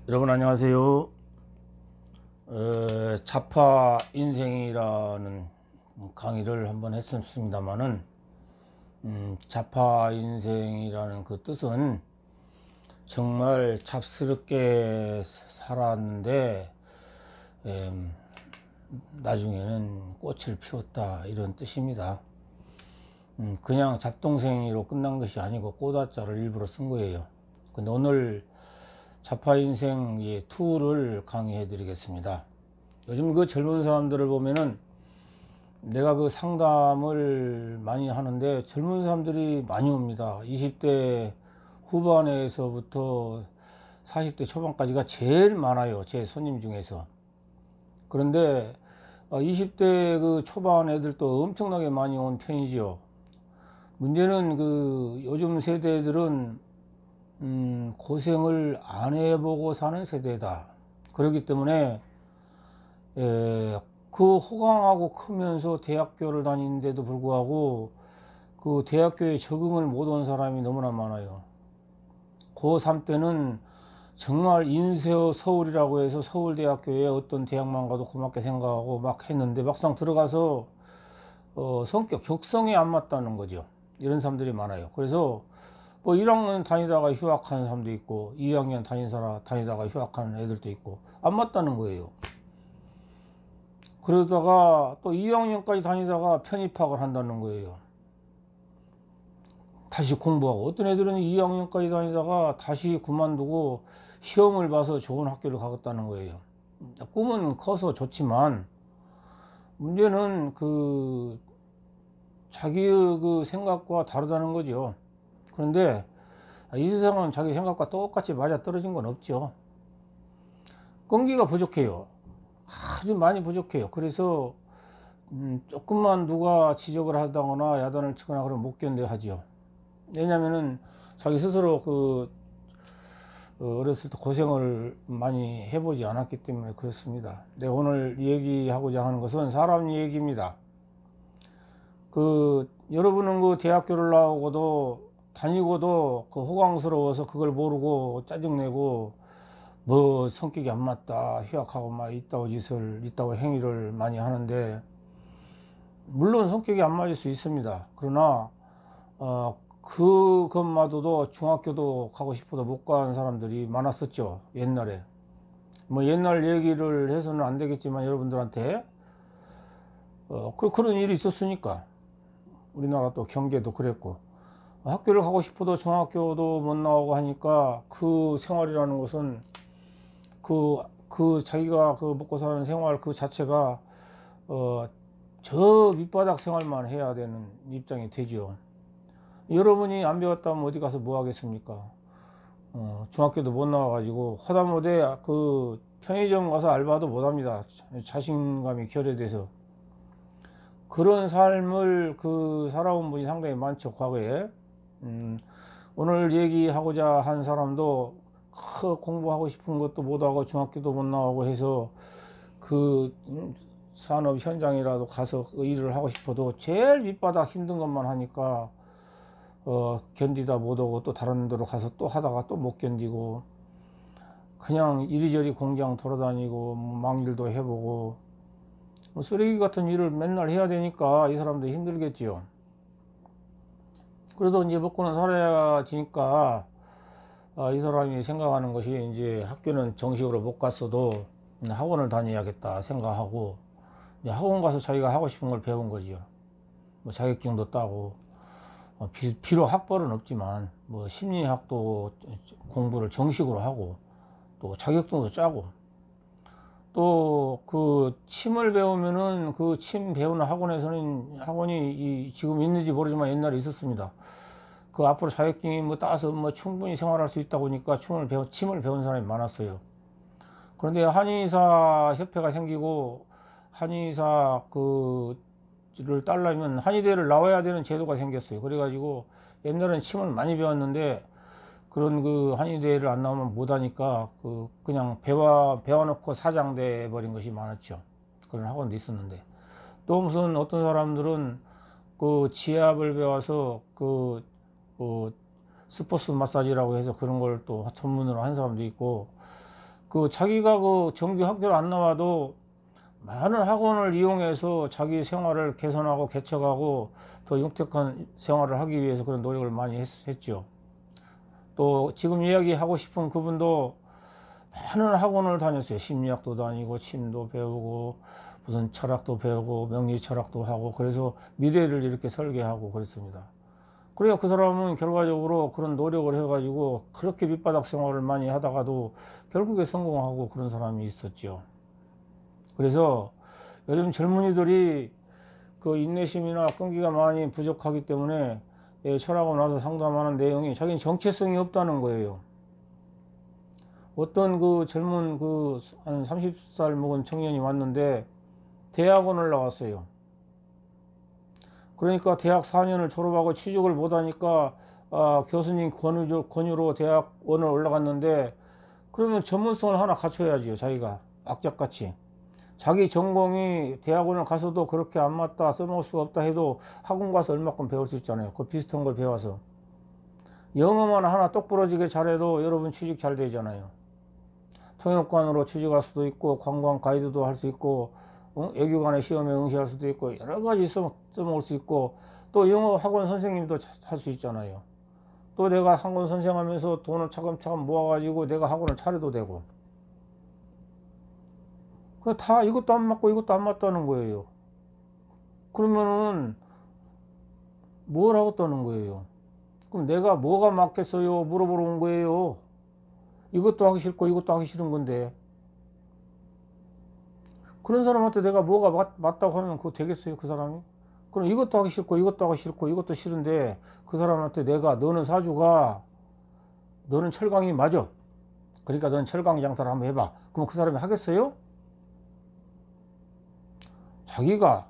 여러분 안녕하세요. 자파 인생이라는 강의를 한번 했었습니다만은 자파 인생이라는 그 뜻은 정말 잡스럽게 살았는데 나중에는 꽃을 피웠다 이런 뜻입니다. 그냥 잡동생이로 끝난 것이 아니고 꽃자를 일부러 쓴 거예요. 근데 오늘 자파 인생 2를 강의해 드리겠습니다. 요즘 그 젊은 사람들을 보면은 내가 그 상담을 많이 하는데 젊은 사람들이 많이 옵니다. 20대 후반에서부터 40대 초반까지가 제일 많아요. 제 손님 중에서. 그런데 20대 그 초반 애들도 엄청나게 많이 온 편이지요. 문제는 그 요즘 세대들은 고생을 안 해보고 사는 세대다. 그렇기 때문에 그 호강하고 크면서 대학교를 다니는데도 불구하고 그 대학교에 적응을 못 한 사람이 너무나 많아요. 고3 때는 정말 인세어 서울이라고 해서 서울대학교에 어떤 대학만 가도 고맙게 생각하고 막 했는데 막상 들어가서 성격 격성에 안 맞다는 거죠. 이런 사람들이 많아요. 그래서 뭐 1학년 다니다가 휴학하는 사람도 있고 2학년 다니다가 휴학하는 애들도 있고 안 맞다는 거예요. 그러다가 또 2학년까지 다니다가 편입학을 한다는 거예요. 다시 공부하고 어떤 애들은 2학년까지 다니다가 다시 그만두고 시험을 봐서 좋은 학교를 가겠다는 거예요. 꿈은 커서 좋지만 문제는 그 자기의 그 생각과 다르다는 거죠. 그런데 이 세상은 자기 생각과 똑같이 맞아 떨어진 건 없죠. 끈기가 부족해요. 아주 많이 부족해요. 그래서 조금만 누가 지적을 하다거나 야단을 치거나 그러면 못 견뎌 하지요. 왜냐면은 자기 스스로 그 어렸을 때 고생을 많이 해보지 않았기 때문에 그렇습니다. 내가 오늘 얘기하고자 하는 것은 사람 얘기입니다. 그 여러분은 그 대학교를 나오고도 다니고도 그 호강스러워서 그걸 모르고 짜증내고 뭐 성격이 안 맞다 휴학하고 막 이따고 행위를 많이 하는데 물론 성격이 안 맞을 수 있습니다. 그러나 그것마저도 중학교도 가고 싶어도 못 가는 사람들이 많았었죠. 옛날에 뭐 옛날 얘기를 해서는 안 되겠지만 여러분들한테 그런 일이 있었으니까 우리나라 또 경계도 그랬고 학교를 가고 싶어도 중학교도 못 나오고 하니까 그 생활이라는 것은 자기가 그 먹고 사는 생활 그 자체가 저 밑바닥 생활만 해야 되는 입장이 되죠. 여러분이 안 배웠다면 어디 가서 뭐 하겠습니까? 중학교도 못 나와가지고 하다못해 그 편의점 가서 알바도 못 합니다. 자신감이 결여돼서. 그런 삶을 그 살아온 분이 상당히 많죠, 과거에. 오늘 얘기하고자 한 사람도 공부하고 싶은 것도 못하고 중학교도 못 나오고 해서 그 산업 현장이라도 가서 일을 하고 싶어도 제일 밑바닥 힘든 것만 하니까 견디다 못하고 또 다른 데로 가서 또 하다가 또 못 견디고 그냥 이리저리 공장 돌아다니고 뭐 망일도 해보고 뭐 쓰레기 같은 일을 맨날 해야 되니까 이 사람도 힘들겠지요. 그래도 이제 먹고는 살아야지니까 이 사람이 생각하는 것이 이제 학교는 정식으로 못 갔어도 학원을 다녀야겠다 생각하고 이제 학원 가서 자기가 하고 싶은 걸 배운 거지요. 뭐 자격증도 따고 비록 학벌은 없지만 뭐 심리학도 공부를 정식으로 하고 또 자격증도 짜고 또 그 침을 배우면은 그 침 배우는 학원에서는 학원이 지금 있는지 모르지만 옛날에 있었습니다. 그 앞으로 자격증이 뭐 따서 뭐 충분히 생활할 수 있다고 하니까 침을 배운 사람이 많았어요. 그런데 한의사 협회가 생기고 한의사 그를 따려면 한의대를 나와야 되는 제도가 생겼어요. 그래가지고 옛날엔 침을 많이 배웠는데 그런 그 한의대를 안 나오면 못하니까 그냥 배워놓고 사장돼 버린 것이 많았죠. 그런 학원도 있었는데 또 무슨 어떤 사람들은 그 지압을 배워서 스포츠 마사지라고 해서 그런 걸 또 전문으로 한 사람도 있고 그 자기가 그 정규 학교를 안 나와도 많은 학원을 이용해서 자기 생활을 개선하고 개척하고 더 윤택한 생활을 하기 위해서 그런 노력을 많이 했죠. 또 지금 이야기하고 싶은 그분도 많은 학원을 다녔어요. 심리학도 다니고 침도 배우고 무슨 철학도 배우고 명리 철학도 하고 그래서 미래를 이렇게 설계하고 그랬습니다. 그래야 그 사람은 결과적으로 그런 노력을 해가지고 그렇게 밑바닥 생활을 많이 하다가도 결국에 성공하고 그런 사람이 있었죠. 그래서 요즘 젊은이들이 그 인내심이나 끈기가 많이 부족하기 때문에 철학원 와서 상담하는 내용이 자기는 정체성이 없다는 거예요. 어떤 그 젊은 그 한 30살 먹은 청년이 왔는데 대학원을 나왔어요. 그러니까 대학 4년을 졸업하고 취직을 못하니까 교수님 권유로 대학원을 올라갔는데 그러면 전문성을 하나 갖춰야지요. 자기가 악착같이 자기 전공이 대학원을 가서도 그렇게 안 맞다 써먹을 수가 없다 해도 학원 가서 얼마큼 배울 수 있잖아요. 그 비슷한 걸 배워서 영어만 하나 똑부러지게 잘해도 여러분 취직 잘 되잖아요. 통역관으로 취직할 수도 있고 관광 가이드도 할 수 있고 애교관의 시험에 응시할 수도 있고 여러 가지 써먹을 수 있고 또 영어 학원 선생님도 할 수 있잖아요. 또 내가 학원 선생하면서 돈을 차근차근 모아가지고 내가 학원을 차려도 되고 그 다 이것도 안 맞고 이것도 안 맞다는 거예요. 그러면은 뭘 하겠다는 거예요. 그럼 내가 뭐가 맞겠어요? 물어보러 온 거예요. 이것도 하기 싫고 이것도 하기 싫은 건데 그런 사람한테 내가 뭐가 맞다고 하면 그거 되겠어요? 그 사람이? 그럼 이것도 하기 싫고 이것도 하기 싫고 이것도 싫은데 그 사람한테 내가 너는 사주가 너는 철강이 맞아. 그러니까 너는 철강 장사를 한번 해봐. 그럼 그 사람이 하겠어요? 자기가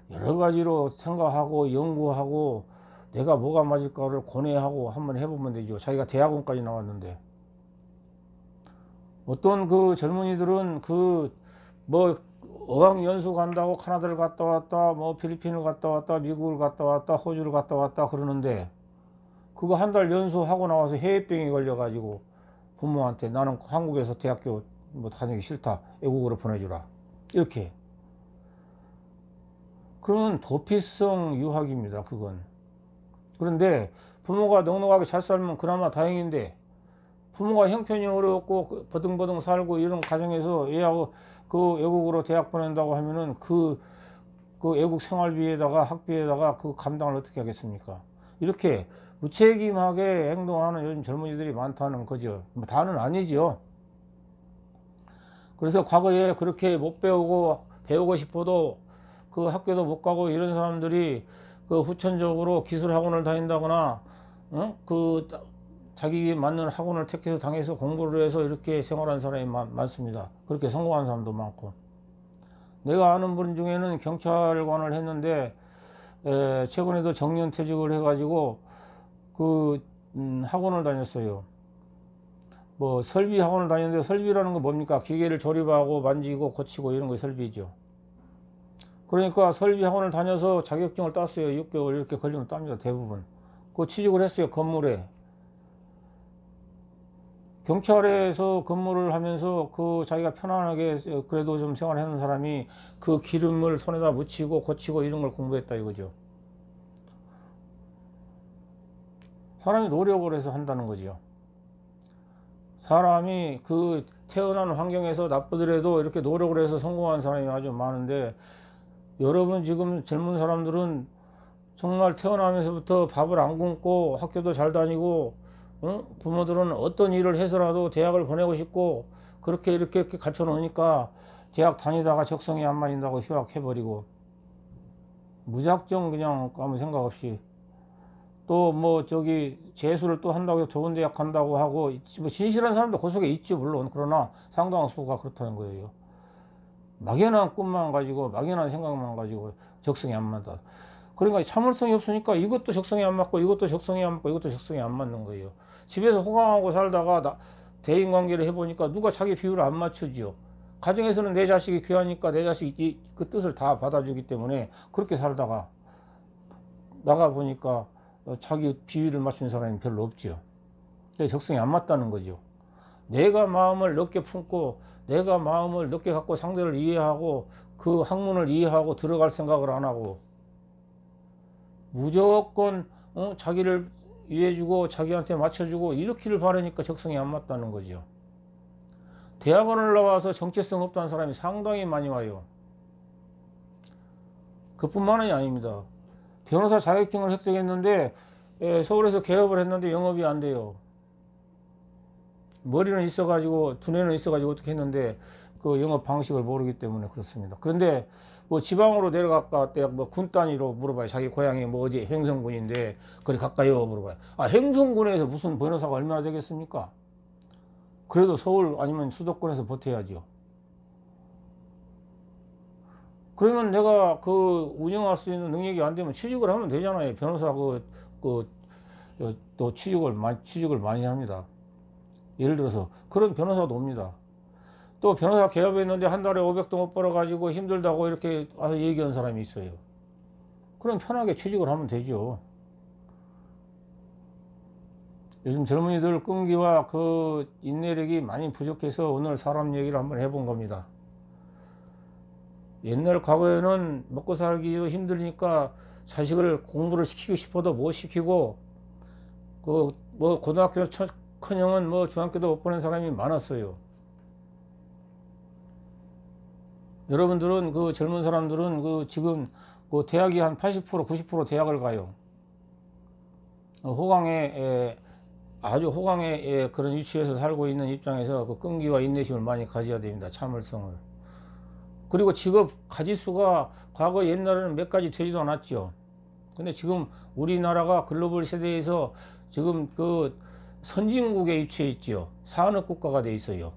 여러 가지로 생각하고 연구하고 내가 뭐가 맞을까를 고뇌하고 한번 해보면 되죠. 자기가 대학원까지 나왔는데 어떤 그 젊은이들은 그 뭐 어학연수 간다고 카나다를 갔다 왔다 뭐 필리핀을 갔다 왔다 미국을 갔다 왔다 호주를 갔다 왔다 그러는데 그거 한 달 연수하고 나와서 해외병이 걸려가지고 부모한테 나는 한국에서 대학교 뭐 다니기 싫다 외국으로 보내주라 이렇게 그건 도피성 유학입니다. 그건 그런데 부모가 넉넉하게 잘 살면 그나마 다행인데 부모가 형편이 어렵고 버둥버둥 살고 이런 가정에서 애하고 그 외국으로 대학 보낸다고 하면은 그 외국 생활비에다가 학비에다가 그 감당을 어떻게 하겠습니까? 이렇게 무책임하게 행동하는 요즘 젊은이들이 많다는 거죠. 뭐 다는 아니죠. 그래서 과거에 그렇게 못 배우고 싶어도 그 학교도 못 가고 이런 사람들이 그 후천적으로 기술학원을 다닌다거나 그 자기 맞는 학원을 택해서 당해서 공부를 해서 이렇게 생활하는 사람이 많습니다. 그렇게 성공한 사람도 많고 내가 아는 분 중에는 경찰관을 했는데 최근에도 정년퇴직을 해가지고 그 학원을 다녔어요. 뭐 설비 학원을 다녔는데 설비라는 건 뭡니까? 기계를 조립하고 만지고 고치고 이런 거 설비죠. 그러니까 설비 학원을 다녀서 자격증을 땄어요. 6개월 이렇게 걸리면 땁니다. 대부분. 그 취직을 했어요. 건물에. 경찰에서 근무를 하면서 그 자기가 편안하게 그래도 좀 생활하는 사람이 그 기름을 손에다 묻히고 고치고 이런 걸 공부했다 이거죠. 사람이 노력을 해서 한다는 거죠. 사람이 그 태어난 환경에서 나쁘더라도 이렇게 노력을 해서 성공한 사람이 아주 많은데 여러분 지금 젊은 사람들은 정말 태어나면서부터 밥을 안 굶고 학교도 잘 다니고 부모들은 어떤 일을 해서라도 대학을 보내고 싶고 그렇게 이렇게 갖춰 놓으니까 대학 다니다가 적성이 안 맞는다고 휴학해버리고 무작정 그냥 아무 생각 없이 또 뭐 저기 재수를 또 한다고 해서 좋은 대학 간다고 하고 뭐 진실한 사람도 그 속에 있지 물론. 그러나 상당수가 그렇다는 거예요. 막연한 꿈만 가지고 막연한 생각만 가지고 적성이 안 맞다. 그러니까 참을성이 없으니까 이것도 적성이 안 맞고 이것도 적성이 안 맞고 이것도 적성이 안 맞는 거예요. 집에서 호강하고 살다가 대인관계를 해보니까 누가 자기 비율을 안 맞추지요. 가정에서는 내 자식이 귀하니까 내 자식이 그 뜻을 다 받아주기 때문에 그렇게 살다가 나가보니까 자기 비율을 맞추는 사람이 별로 없지요. 적성이 안 맞다는 거죠. 내가 마음을 넓게 품고 내가 마음을 넓게 갖고 상대를 이해하고 그 학문을 이해하고 들어갈 생각을 안 하고 무조건 자기를 이해해주고 자기한테 맞춰주고 이렇게를 바라니까 적성이 안 맞다는 거죠. 대학원을 나와서 정체성 없다는 사람이 상당히 많이 와요. 그뿐만이 아닙니다. 변호사 자격증을 획득했는데 서울에서 개업을 했는데 영업이 안 돼요. 머리는 있어가지고 두뇌는 있어가지고 어떻게 했는데 그 영업 방식을 모르기 때문에 그렇습니다. 그런데 뭐 지방으로 내려갈까 때 뭐 군 단위로 물어봐요. 자기 고향이 뭐 어디 행성군인데 거기 가까이요 물어봐요. 아 행성군에서 무슨 변호사가 얼마나 되겠습니까? 그래도 서울 아니면 수도권에서 버텨야죠. 그러면 내가 그 운영할 수 있는 능력이 안 되면 취직을 하면 되잖아요. 변호사 또 취직을 많이 합니다. 예를 들어서 그런 변호사도 옵니다. 또 변호사 개업했는데 한 달에 500도 못 벌어가지고 힘들다고 이렇게 와서 얘기하는 사람이 있어요. 그럼 편하게 취직을 하면 되죠. 요즘 젊은이들 끈기와 그 인내력이 많이 부족해서 오늘 사람 얘기를 한번 해본 겁니다. 옛날 과거에는 먹고 살기도 힘드니까 자식을 공부를 시키고 싶어도 못 시키고 그 뭐 고등학교 커녕은 뭐 중학교도 못 보낸 사람이 많았어요. 여러분들은 그 젊은 사람들은 그 지금 그 대학이 한 80% 90% 대학을 가요. 호강에 아주 호강의 그런 위치에서 살고 있는 입장에서 그 끈기와 인내심을 많이 가져야 됩니다. 참을성을. 그리고 직업 가짓수가 과거 옛날에는 몇 가지 되지도 않았죠. 근데 지금 우리나라가 글로벌 세대에서 지금 그 선진국에 위치해 있죠. 산업국가가 돼 있어요.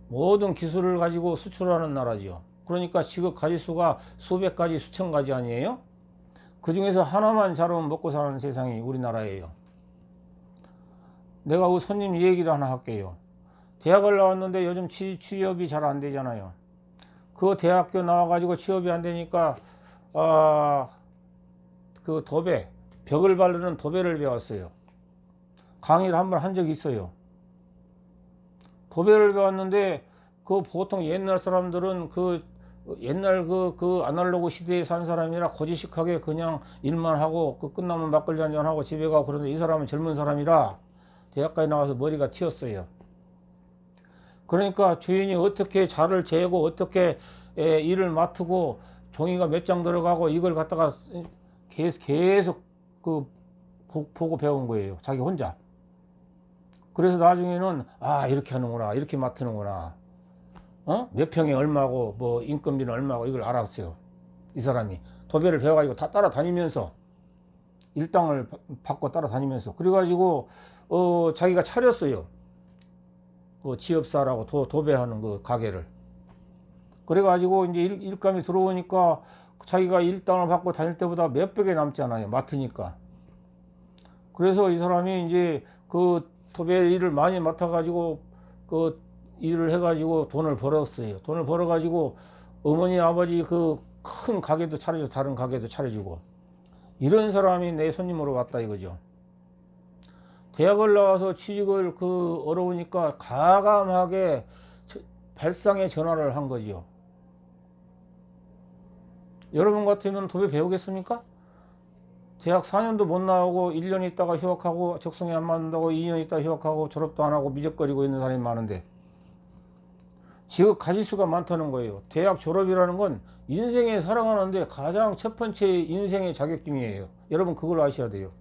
모든 기술을 가지고 수출하는 나라죠. 그러니까 직업 가짓수가 수백 가지 수천 가지 아니에요? 그 중에서 하나만 잘하면 먹고 사는 세상이 우리나라예요. 내가 그 손님 얘기를 하나 할게요. 대학을 나왔는데 요즘 취업이 잘 안 되잖아요. 그 대학교 나와가지고 취업이 안 되니까 그 벽을 바르는 도배를 배웠어요. 강의를 한번 한 적이 있어요. 도배를 배웠는데 그 보통 옛날 사람들은 그 옛날 그 아날로그 시대에 산 사람이라 고지식하게 그냥 일만 하고 그 끝나면 막걸리 한잔 하고 집에 가고. 그런데 이 사람은 젊은 사람이라 대학까지 나와서 머리가 튀었어요. 그러니까 주인이 어떻게 자를 재고 어떻게 일을 맡고 종이가 몇 장 들어가고 이걸 갖다가 계속 그 보고 배운 거예요. 자기 혼자. 그래서 나중에는 이렇게 하는구나, 이렇게 맡는구나, 몇 평에 얼마고 뭐 인건비는 얼마고 이걸 알았어요. 이 사람이 도배를 배워가지고 다 따라다니면서 일당을 받고 따라다니면서 그래가지고 자기가 차렸어요. 그 지업사라고 도배하는 그 가게를. 그래가지고 이제 일감이 들어오니까 자기가 일당을 받고 다닐 때보다 몇 백에 남잖아요. 맡으니까. 그래서 이 사람이 이제 그 도배 일을 많이 맡아가지고 그 일을 해가지고 돈을 벌었어요. 돈을 벌어가지고 어머니 아버지 그 큰 가게도 차려주고 다른 가게도 차려주고. 이런 사람이 내 손님으로 왔다 이거죠. 대학을 나와서 취직을 어려우니까 가감하게 발상의 전화를 한 거지요. 여러분 같으면 도배 배우겠습니까? 대학 4년도 못 나오고 1년 있다가 휴학하고 적성이 안 맞는다고 2년 있다가 휴학하고 졸업도 안 하고 미적거리고 있는 사람이 많은데 직업 가짓수가 많다는 거예요. 대학 졸업이라는 건 인생에 살아가는데 가장 첫 번째 인생의 자격증이에요. 여러분 그걸 아셔야 돼요.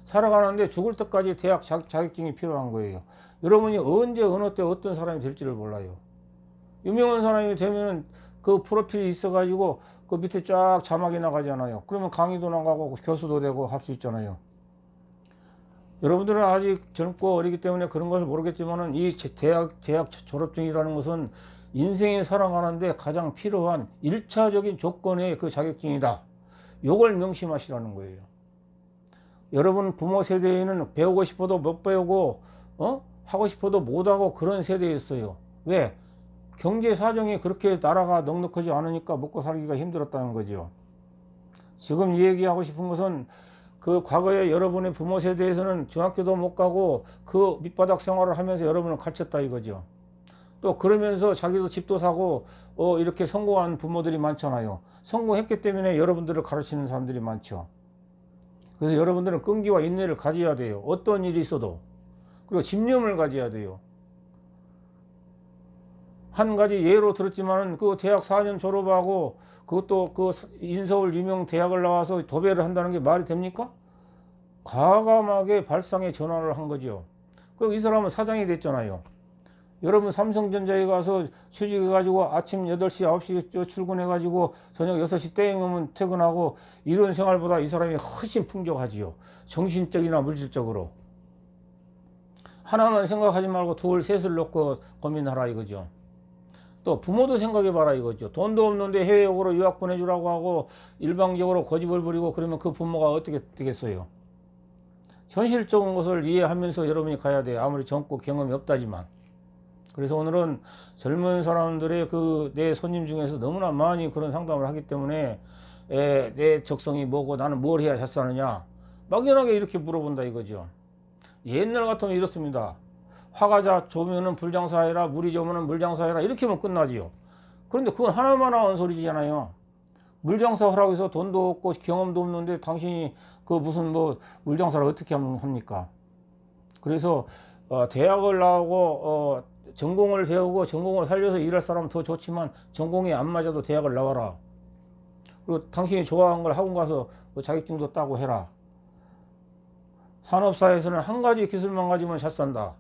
살아가는데 죽을 때까지 대학 자격증이 필요한 거예요. 여러분이 언제 어느 때 어떤 사람이 될지를 몰라요. 유명한 사람이 되면은 그 프로필이 있어가지고 그 밑에 쫙 자막이 나가잖아요. 그러면 강의도 나가고 교수도 되고 할 수 있잖아요. 여러분들은 아직 젊고 어리기 때문에 그런 것을 모르겠지만은 이 대학 졸업증이라는 것은 인생에 살아가는데 가장 필요한 1차적인 조건의 그 자격증이다. 요걸 명심하시라는 거예요. 여러분 부모 세대에는 배우고 싶어도 못 배우고 하고 싶어도 못하고 그런 세대였어요. 왜? 경제 사정이 그렇게 나라가 넉넉하지 않으니까 먹고 살기가 힘들었다는 거죠. 지금 얘기하고 싶은 것은 그 과거에 여러분의 부모 세대에서는 중학교도 못 가고 그 밑바닥 생활을 하면서 여러분을 가르쳤다 이거죠. 또 그러면서 자기도 집도 사고 이렇게 성공한 부모들이 많잖아요. 성공했기 때문에 여러분들을 가르치는 사람들이 많죠. 그래서 여러분들은 끈기와 인내를 가져야 돼요. 어떤 일이 있어도. 그리고 집념을 가져야 돼요. 한 가지 예로 들었지만은 그 대학 4년 졸업하고 그것도 그 인서울 유명 대학을 나와서 도배를 한다는 게 말이 됩니까? 과감하게 발상의 전환을 한 거죠. 그리고 이 사람은 사장이 됐잖아요. 여러분 삼성전자에 가서 취직해가지고 아침 8시, 9시 출근해가지고 저녁 6시 땡 오면 퇴근하고 이런 생활보다 이 사람이 훨씬 풍족하지요. 정신적이나 물질적으로. 하나만 생각하지 말고 둘, 셋을 놓고 고민하라 이거죠. 또 부모도 생각해봐라 이거죠. 돈도 없는데 해외역으로 유학 보내주라고 하고 일방적으로 고집을 부리고 그러면 그 부모가 어떻게 되겠어요? 현실적인 것을 이해하면서 여러분이 가야 돼요. 아무리 젊고 경험이 없다지만. 그래서 오늘은 젊은 사람들의 내 손님 중에서 너무나 많이 그런 상담을 하기 때문에 내 적성이 뭐고 나는 뭘 해야 잘 사느냐 막연하게 이렇게 물어본다 이거죠. 옛날 같으면 이렇습니다. 화가 좋으면은 불장사해라, 물이 좋으면은 물장사해라 이렇게 하면 끝나지요. 그런데 그건 하나만 하는 소리잖아요. 물장사 하라고 해서 돈도 없고 경험도 없는데 당신이 그 무슨 물장사를 어떻게 합니까? 그래서 대학을 나오고 전공을 배우고 전공을 살려서 일할 사람은 더 좋지만 전공이 안 맞아도 대학을 나와라. 그리고 당신이 좋아하는 걸 학원 가서 자격증도 따고 해라. 산업사에서는 한 가지 기술만 가지면 잘 산다.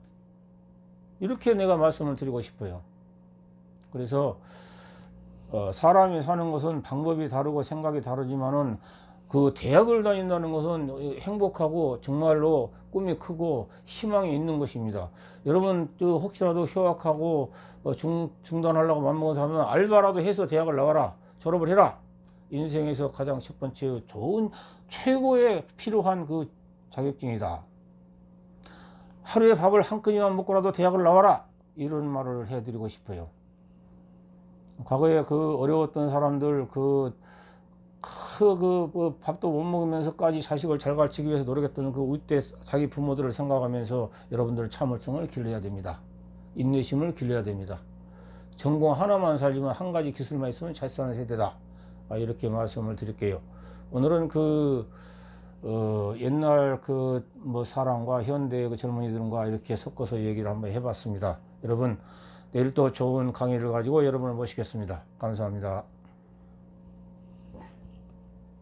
이렇게 내가 말씀을 드리고 싶어요. 그래서 사람이 사는 것은 방법이 다르고 생각이 다르지만은 그 대학을 다닌다는 것은 행복하고 정말로 꿈이 크고 희망이 있는 것입니다. 여러분 혹시라도 휴학하고 중단하려고 맘먹은 사람은 알바라도 해서 대학을 나와라. 졸업을 해라. 인생에서 가장 첫 번째 좋은 최고의 필요한 그 자격증이다. 하루에 밥을 한 끼니만 먹고라도 대학을 나와라. 이런 말을 해드리고 싶어요. 과거에 그 어려웠던 사람들 밥도 못 먹으면서까지 자식을 잘 가르치기 위해서 노력했던 그 우때 자기 부모들을 생각하면서 여러분들 참을성을 길러야 됩니다. 인내심을 길러야 됩니다. 전공 하나만 살지만 한 가지 기술만 있으면 잘 사는 세대다. 이렇게 말씀을 드릴게요. 오늘은 옛날 사람과 현대의 젊은이들과 이렇게 섞어서 얘기를 한번 해봤습니다. 여러분, 내일 또 좋은 강의를 가지고 여러분을 모시겠습니다. 감사합니다.